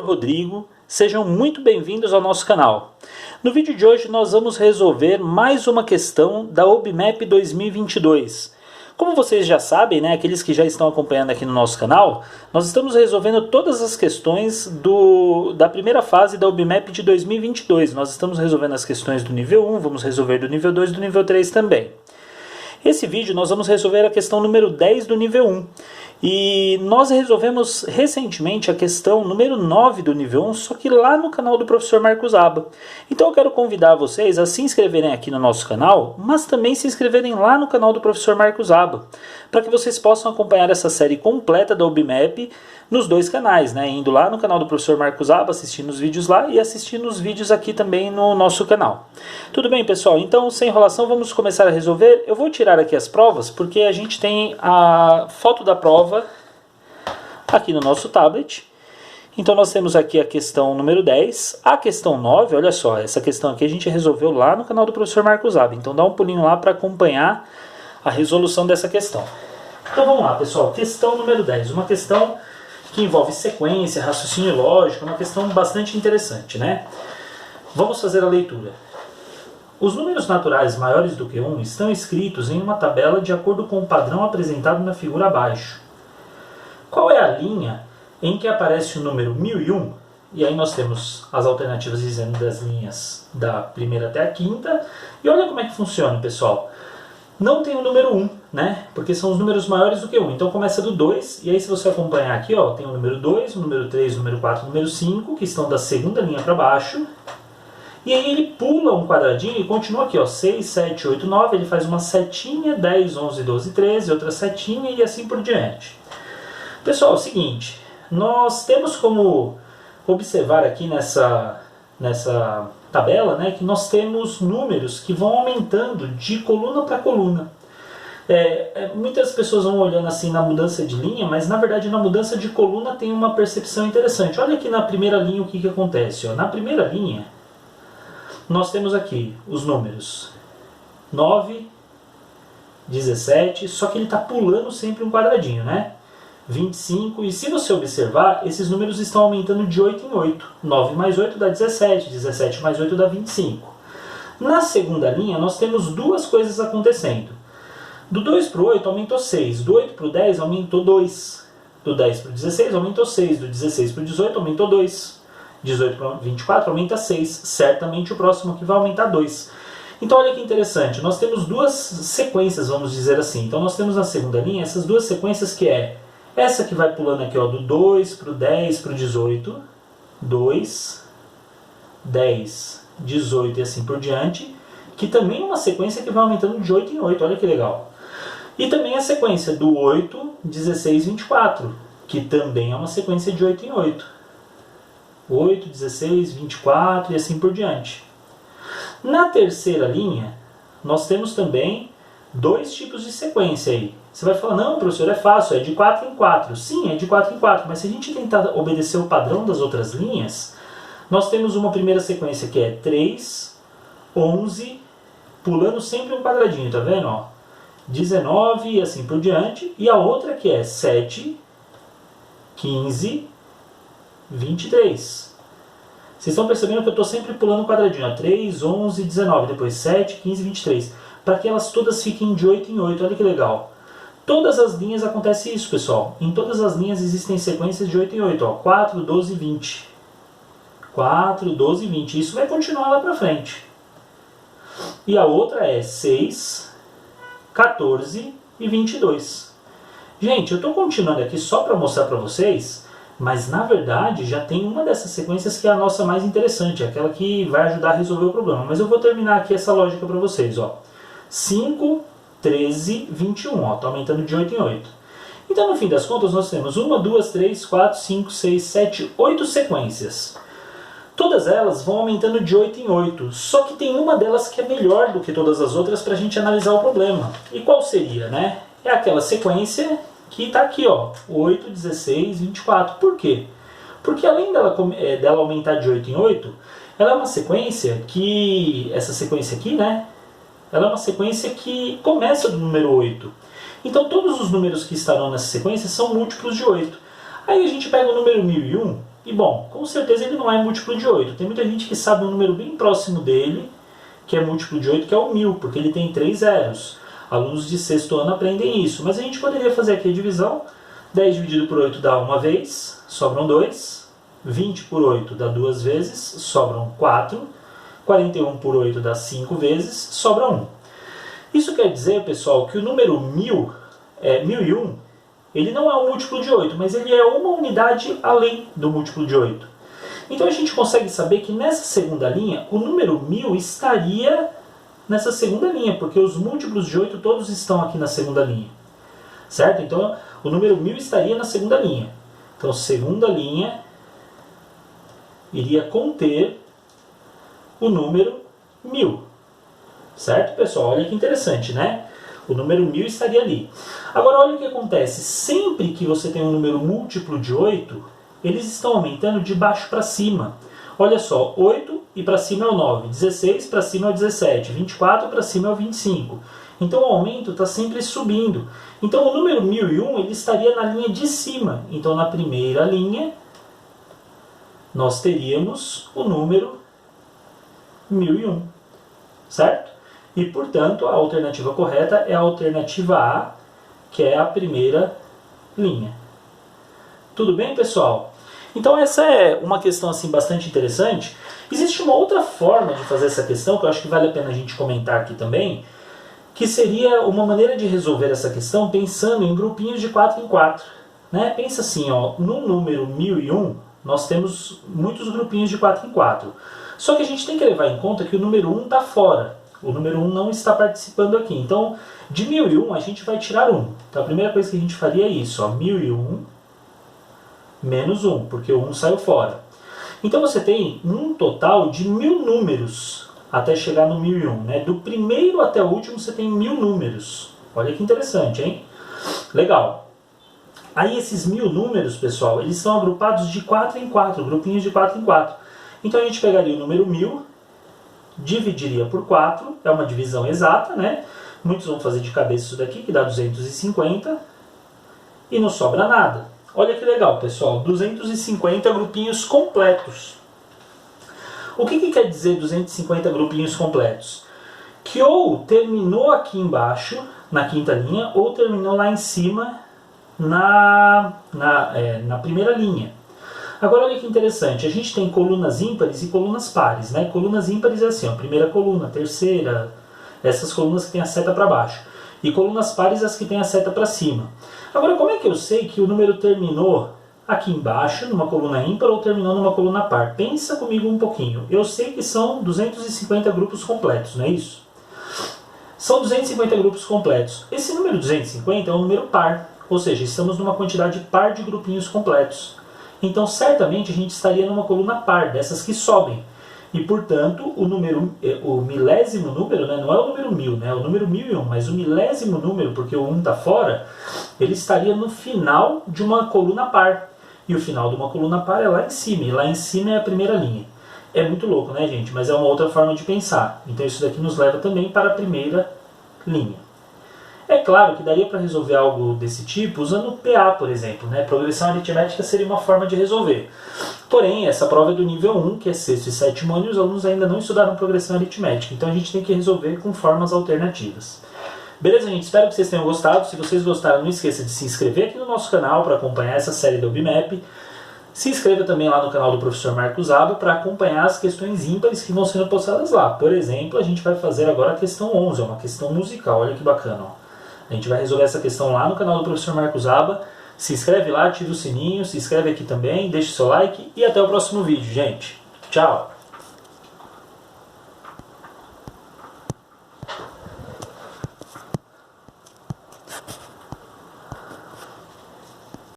Rodrigo, sejam muito bem-vindos ao nosso canal. No vídeo de hoje nós vamos resolver mais uma questão da OBMAP 2022. Como vocês já sabem, né, aqueles que já estão acompanhando aqui no nosso canal, nós estamos resolvendo todas as questões da primeira fase da OBMAP de 2022. Nós estamos resolvendo as questões do nível 1, vamos resolver do nível 2 e do nível 3 também. Esse vídeo nós vamos resolver a questão número 10 do nível 1. E nós resolvemos recentemente a questão número 9 do nível 1, só que lá no canal do professor Marcos Aba. Então eu quero convidar vocês a se inscreverem aqui no nosso canal, mas também se inscreverem lá no canal do professor Marcos Aba, para que vocês possam acompanhar essa série completa da OBMAP nos dois canais, né? Indo lá no canal do professor Marcos Aba, assistindo os vídeos lá e assistindo os vídeos aqui também no nosso canal. Tudo bem, pessoal? Então, sem enrolação, vamos começar a resolver. Eu vou tirar aqui as provas, porque a gente tem a foto da prova aqui no nosso tablet. Então nós temos aqui a questão número 10, a questão 9, olha só, essa questão aqui a gente resolveu lá no canal do professor Marcos Aba. Então dá um pulinho lá para acompanhar a resolução dessa questão. Então vamos lá, pessoal, questão número 10, uma questão que envolve sequência, raciocínio lógico, uma questão bastante interessante, né? Vamos fazer a leitura. Os números naturais maiores do que 1 estão escritos em uma tabela de acordo com o padrão apresentado na figura abaixo. Qual é a linha em que aparece o número 1001? E aí nós temos as alternativas dizendo das linhas da primeira até a quinta. E olha como é que funciona, pessoal. Não tem o número 1, né? Porque são os números maiores do que 1. Então começa do 2, e aí se você acompanhar aqui, ó, tem o número 2, o número 3, o número 4, o número 5, que estão da segunda linha para baixo. E aí ele pula um quadradinho e continua aqui, ó, 6, 7, 8, 9, ele faz uma setinha, 10, 11, 12, 13, outra setinha e assim por diante. Pessoal, é o seguinte, nós temos como observar aqui nessa tabela, né, que nós temos números que vão aumentando de coluna para coluna. Muitas pessoas vão olhando assim na mudança de linha, mas na verdade na mudança de coluna tem uma percepção interessante. Olha aqui na primeira linha o que acontece. Ó. Na primeira linha, nós temos aqui os números 9, 17, só que ele está pulando sempre um quadradinho, né? 25, e se você observar, esses números estão aumentando de 8 em 8. 9 mais 8 dá 17, 17 mais 8 dá 25. Na segunda linha, nós temos duas coisas acontecendo. Do 2 para o 8 aumentou 6, do 8 para o 10 aumentou 2, do 10 para o 16 aumentou 6, do 16 para o 18 aumentou 2, 18 para o 24 aumenta 6, certamente o próximo aqui vai aumentar 2. Então olha que interessante, nós temos duas sequências, vamos dizer assim. Então nós temos na segunda linha essas duas sequências que é essa que vai pulando aqui, ó, do 2 para o 10 para o 18, 2, 10, 18 e assim por diante, que também é uma sequência que vai aumentando de 8 em 8, olha que legal. E também a sequência do 8, 16, 24, que também é uma sequência de 8 em 8. 8, 16, 24 e assim por diante. Na terceira linha, nós temos também dois tipos de sequência aí. Você vai falar, não, professor, é fácil, é de 4 em 4. Sim, é de 4 em 4, mas se a gente tentar obedecer o padrão das outras linhas, nós temos uma primeira sequência que é 3, 11, pulando sempre um quadradinho, tá vendo? Ó? 19 e assim por diante. E a outra que é 7, 15, 23. Vocês estão percebendo que eu estou sempre pulando um quadradinho. Ó? 3, 11, 19, depois 7, 15, 23. Para que elas todas fiquem de 8 em 8. Olha que legal. Todas as linhas acontece isso, pessoal. Em todas as linhas existem sequências de 8 em 8. Ó. 4, 12, 20. 4, 12, 20. Isso vai continuar lá para frente. E a outra é 6, 14 e 22. Gente, eu estou continuando aqui só para mostrar para vocês, mas na verdade já tem uma dessas sequências que é a nossa mais interessante, aquela que vai ajudar a resolver o problema. Mas eu vou terminar aqui essa lógica para vocês. Ó. 5, 13, 21. Está aumentando de 8 em 8. Então, no fim das contas, nós temos 1, 2, 3, 4, 5, 6, 7, 8 sequências. Todas elas vão aumentando de 8 em 8. Só que tem uma delas que é melhor do que todas as outras para a gente analisar o problema. E qual seria, né? É aquela sequência que está aqui, ó, 8, 16, 24. Por quê? Porque além dela aumentar de 8 em 8, ela é uma sequência que... Essa sequência aqui, né? Ela é uma sequência que começa do número 8. Então todos os números que estarão nessa sequência são múltiplos de 8. Aí a gente pega o número 1001 E bom, com certeza ele não é múltiplo de 8. Tem muita gente que sabe um número bem próximo dele, que é múltiplo de 8, que é o 1000, porque ele tem 3 zeros. Alunos de sexto ano aprendem isso. Mas a gente poderia fazer aqui a divisão. 10 dividido por 8 dá uma vez, sobram 2. 20 por 8 dá 2 vezes, sobram 4. 41 por 8 dá 5 vezes, sobra 1. Isso quer dizer, pessoal, que o número 1001, ele não é um múltiplo de 8, mas ele é uma unidade além do múltiplo de 8. Então a gente consegue saber que nessa segunda linha, o número 1000 estaria nessa segunda linha, porque os múltiplos de 8 todos estão aqui na segunda linha. Certo? Então o número 1000 estaria na segunda linha. Então segunda linha iria conter o número 1000. Certo, pessoal? Olha que interessante, né? O número 1000 estaria ali. Agora, olha o que acontece. Sempre que você tem um número múltiplo de 8, eles estão aumentando de baixo para cima. Olha só, 8 e para cima é o 9, 16 para cima é o 17, 24 para cima é o 25. Então o aumento está sempre subindo. Então o número 1001 ele estaria na linha de cima. Então na primeira linha, nós teríamos o número 1001. Certo? E, portanto, a alternativa correta é a alternativa A, que é a primeira linha. Tudo bem, pessoal? Então essa é uma questão assim, bastante interessante. Existe uma outra forma de fazer essa questão, que eu acho que vale a pena a gente comentar aqui também, que seria uma maneira de resolver essa questão pensando em grupinhos de 4 em 4. Né? Pensa assim, ó, no número 1001, nós temos muitos grupinhos de 4 em 4. Só que a gente tem que levar em conta que o número 1 está fora. O número 1 não está participando aqui. Então, de 1001 a gente vai tirar 1. Então, a primeira coisa que a gente faria é isso. Ó, 1001 menos 1, porque o 1 saiu fora. Então, você tem um total de 1000 números até chegar no 1001. Né? Do primeiro até o último você tem 1000 números. Olha que interessante, hein? Legal. Aí, esses 1000 números, pessoal, eles são agrupados de 4 em 4, grupinhos de 4 em 4. Então, a gente pegaria o número 1000, dividiria por 4, é uma divisão exata, né? Muitos vão fazer de cabeça isso daqui, que dá 250, e não sobra nada. Olha que legal, pessoal, 250 grupinhos completos. O que quer dizer 250 grupinhos completos? Que ou terminou aqui embaixo, na quinta linha, ou terminou lá em cima, na primeira linha. Agora olha que interessante, a gente tem colunas ímpares e colunas pares, né? Colunas ímpares é assim, ó, primeira coluna, terceira, essas colunas que tem a seta para baixo. E colunas pares as que tem a seta para cima. Agora como é que eu sei que o número terminou aqui embaixo, numa coluna ímpar, ou terminou numa coluna par? Pensa comigo um pouquinho. Eu sei que são 250 grupos completos, não é isso? São 250 grupos completos. Esse número 250 é um número par, ou seja, estamos numa quantidade par de grupinhos completos. Então, certamente, a gente estaria numa coluna par, dessas que sobem. E, portanto, o milésimo número, né, não é o número 1000, né, é o número 1001, mas o milésimo número, porque o 1 está fora, ele estaria no final de uma coluna par. E o final de uma coluna par é lá em cima, e lá em cima é a primeira linha. É muito louco, né, gente? Mas é uma outra forma de pensar. Então, isso daqui nos leva também para a primeira linha. É claro que daria para resolver algo desse tipo usando o PA, por exemplo. Né? Progressão aritmética seria uma forma de resolver. Porém, essa prova é do nível 1, que é sexto e sétimo ano, e os alunos ainda não estudaram progressão aritmética. Então a gente tem que resolver com formas alternativas. Beleza, gente? Espero que vocês tenham gostado. Se vocês gostaram, não esqueça de se inscrever aqui no nosso canal para acompanhar essa série da OBMAP. Se inscreva também lá no canal do professor Marcos Aba para acompanhar as questões ímpares que vão sendo postadas lá. Por exemplo, a gente vai fazer agora a questão 11, é uma questão musical. Olha que bacana, ó. A gente vai resolver essa questão lá no canal do professor Marcos Aba. Se inscreve lá, ativa o sininho, se inscreve aqui também, deixa o seu like e até o próximo vídeo, gente. Tchau!